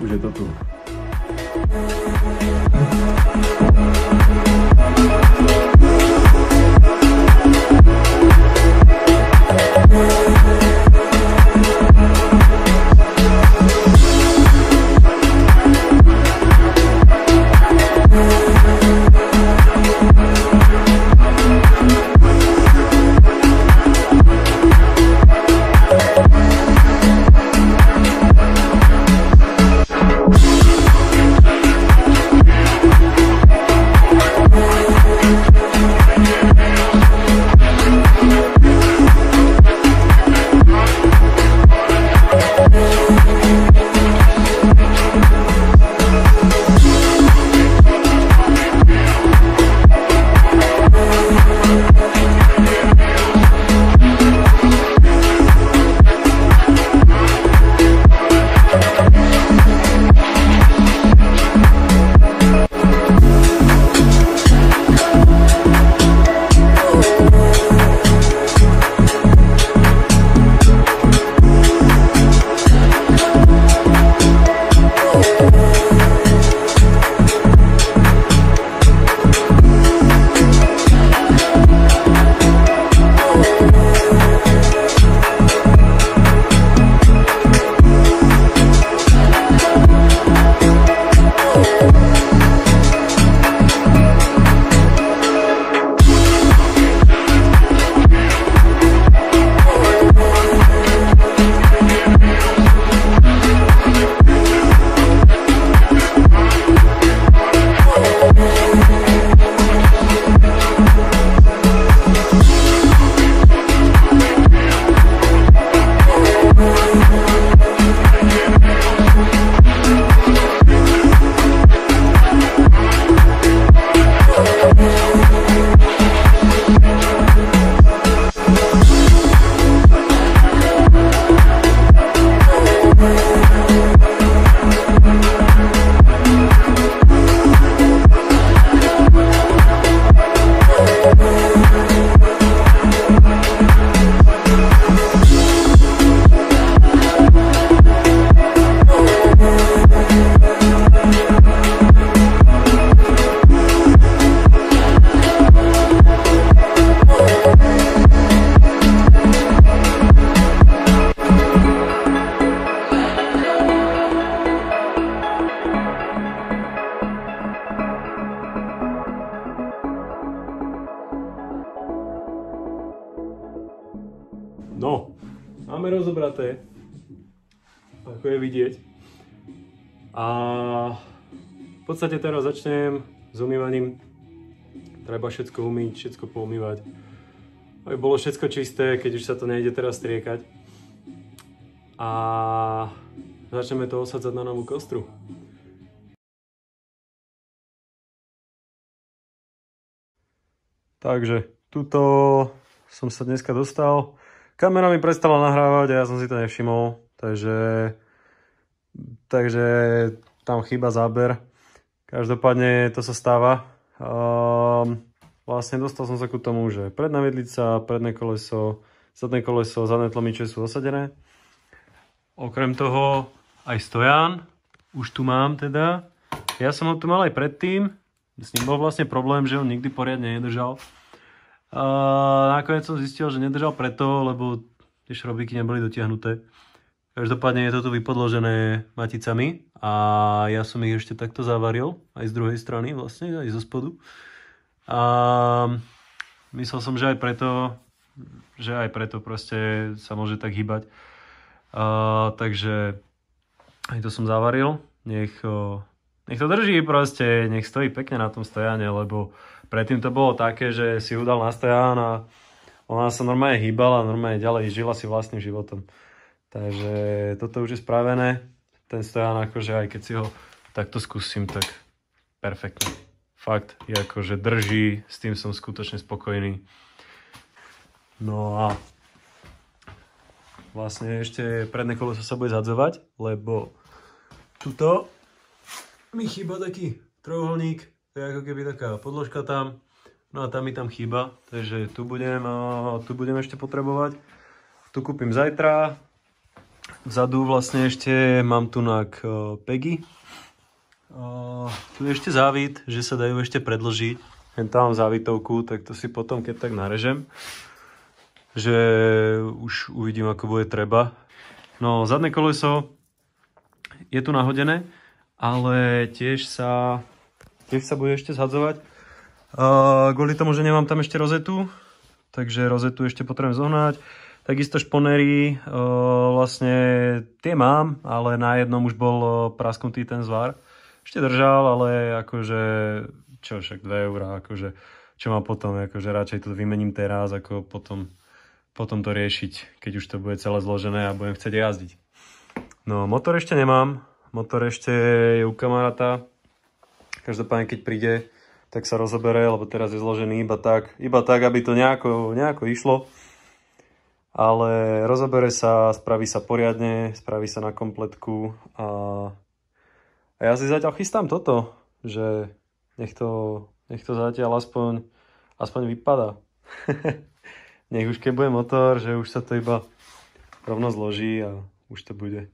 už je to tu. No, máme rozobraté, ako je vidieť. A v podstate teraz začnem s umývaním. Treba všetko umyť, všetko poumývať. Aby bolo všetko čisté, keď už sa to nejde teraz striekať. A začneme to osadzať na novú kostru. Takže tuto som sa dneska dostal. Kamera mi prestala nahrávať a ja som si to nevšimol, takže tam chýba záber. Každopádne to sa stáva. Vlastne dostal som sa ku tomu, že predná vidlica, predné koleso, zadné tlmiče sú osadené. Okrem toho aj stojan, už tu mám teda. Ja som ho tu mal aj predtým, s ním bol vlastne problém, že on nikdy poriadne nedržal. Nakoniec som zistil, že nedržal preto, lebo tie šrobiky neboli dotiahnuté. Každopádne je to tu vypodložené maticami a ja som ich ešte takto zavaril, aj z druhej strany vlastne, aj zo spodu. A myslel som, že aj preto proste sa môže tak hýbať. Takže aj to som zavaril. Nech to drží proste, nech stojí pekne na tom stojane, lebo predtým to bolo také, že si ju dal na stojan a ona sa normálne hýbala, normálne ďalej žila si vlastným životom. Takže toto už je spravené. Ten stojan akože aj keď si ho takto skúsim, tak perfektne. Fakt, je akože drží, s tým som skutočne spokojný. No a vlastne ešte predné koleso sa bude zadzovať, lebo tuto mi chýba taký trojuholník, to je ako keby taká podložka tam, no a tam mi tam chýba, takže tu budem ešte potrebovať. Tu kúpim zajtra Vzadu vlastne ešte mám tu Peggy. Tu je ešte závit, že sa dajú ešte predĺžiť. Len tam závitovku, tak to si potom keď tak narežem. Že už uvidím, ako bude treba. No, zadné koleso je tu nahodené, ale tiež sa bude ešte zhadzovať. Kvôli tomu, že nemám tam ešte rozetu, takže rozetu ešte potrebujem zohnať. Takisto šponery, vlastne tie mám, ale na jednom už bol prasknutý ten zvar. Ešte držal, ale akože, čo však 2 eurá, akože, čo mám potom, akože radšej to vymením teraz, ako potom to riešiť, keď už to bude celé zložené a budem chcieť jazdiť. No, motor ešte nemám, motor ešte je u kamaráta. Každopádne, keď príde, tak sa rozobere, lebo teraz je zložený iba tak, aby to nejako išlo. Ale rozobere sa, spraví sa poriadne, spraví sa na kompletku a ja si zatiaľ chystám toto, že nech to zatiaľ aspoň vypadá. Nech už keď bude motor, že už sa to iba rovno zloží a už to bude.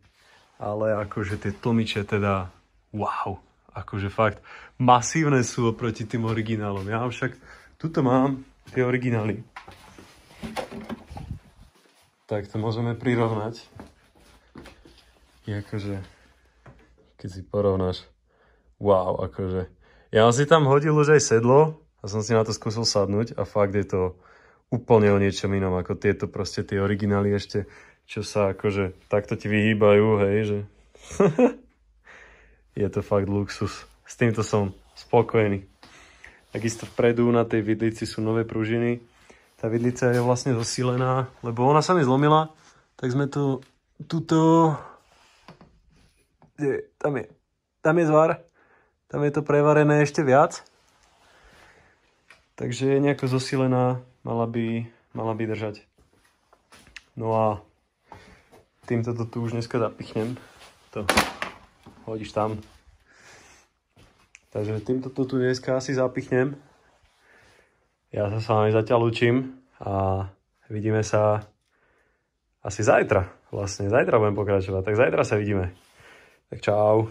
Ale akože tie tlmiče teda, wow, akože fakt masívne sú oproti tým originálom. Ja však tuto mám tie originály. Tak to môžeme prirovnať. Akože, keď si porovnáš, wow, akože. Ja som si tam hodil už aj sedlo a som si na to skúsil sadnúť a fakt je to úplne o niečom inom, ako tieto proste tie originály ešte, čo sa akože takto ti vyhýbajú, hej, že je to fakt luxus. S týmto som spokojný. Takisto vpredu na tej vidlici sú nové pružiny. Tá vidlica je vlastne zosílená, lebo ona sa mi zlomila, tak sme to tuto... Tam je zvar, tam je to prevarené ešte viac. Takže je nejako zosílená, mala by držať. No a týmto to tu už dneska zapichnem. To hodíš tam. Takže týmto to tu dneska asi zapichnem. Ja sa s vami zatiaľ učím a vidíme sa asi zajtra. Vlastne zajtra budem pokračovať, tak zajtra sa vidíme. Tak čau.